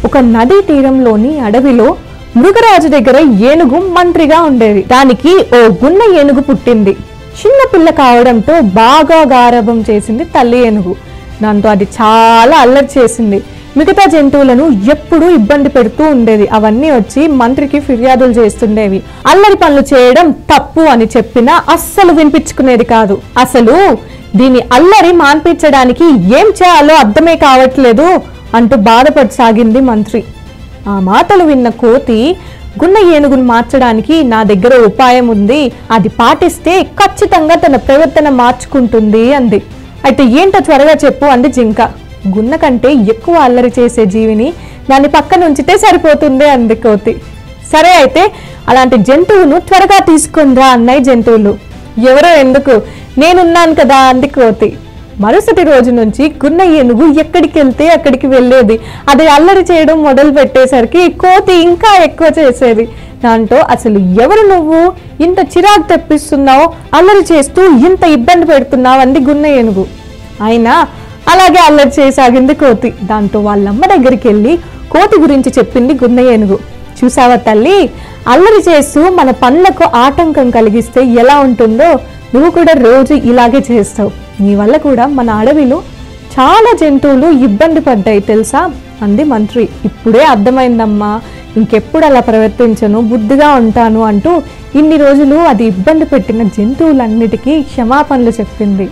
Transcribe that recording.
ఒక నదీ తీరంలోని అడవిలో మృగరాజు దగ్గర ఏనుగు మంత్రిగా ఉండేది. దానికి ఓ గున్న ఏనుగు పుట్టింది. చిన్న పిల్ల కావడంతో బాగా గారాబం చేసింది తల్లి ఏనుగు. దాంతో అది చాలా అల్లరి చేసింది. మిగతా జంతువులను ఎప్పుడూ ఇబ్బంది పెడుతూ ఉండేది. అవన్నీ వచ్చి మంత్రికి ఫిర్యాదులు చేస్తుండేవి. అల్లరి పనులు చేయడం తప్పు అని చెప్పినా అస్సలు వినిపించుకునేది కాదు. అసలు దీని అల్లరి మాన్పించడానికి ఏం చేయాలో అర్థమే కావట్లేదు అంటూ బాధపడసాగింది మంత్రి. ఆ మాటలు విన్న కోతి, గున్న ఏనుగును మార్చడానికి నా దగ్గర ఉపాయం ఉంది, అది పాటిస్తే ఖచ్చితంగా తన ప్రవర్తన మార్చుకుంటుంది అంది. అయితే ఏంటో త్వరగా చెప్పు అంది జింక. గున్న కంటే ఎక్కువ అల్లరి చేసే జీవిని దాని పక్కన ఉంచితే సరిపోతుంది అంది కోతి. సరే అయితే అలాంటి జంతువును త్వరగా తీసుకుందా అన్నాయి జంతువులు. ఎవరో ఎందుకు, నేనున్నాను కదా అంది కోతి. మరుసటి రోజు నుంచి గున్న ఏనుగు ఎక్కడికి వెళ్తే అక్కడికి వెళ్ళేది. అది అల్లరి చేయడం మొదలు పెట్టేసరికి కోతి ఇంకా ఎక్కువ చేసేది. దాంతో అసలు ఎవరు నువ్వు, ఇంత చిరాకు తెప్పిస్తున్నావు, అల్లరి చేస్తూ ఇంత ఇబ్బంది పెడుతున్నావు అంది గున్న ఏనుగు. అయినా అలాగే అల్లరి చేయసాగింది కోతి. దాంతో వాళ్ళమ్మ దగ్గరికి వెళ్ళి కోతి గురించి చెప్పింది గున్న ఏనుగు. చూసావా తల్లి, అల్లరి చేస్తూ మన పనులకు ఆటంకం కలిగిస్తే ఎలా ఉంటుందో నువ్వు కూడా రోజు ఇలాగే చేస్తావు. నీ వల్ల కూడా మన అడవిలో చాలా జంతువులు ఇబ్బంది పడ్డాయి తెలుసా అంది మంత్రి. ఇప్పుడే అర్థమైందమ్మా, ఇంకెప్పుడు అలా ప్రవర్తించను, బుద్ధిగా ఉంటాను అంటూ ఇన్ని రోజులు అది ఇబ్బంది పెట్టిన జంతువులన్నిటికీ క్షమాపణలు చెప్పింది.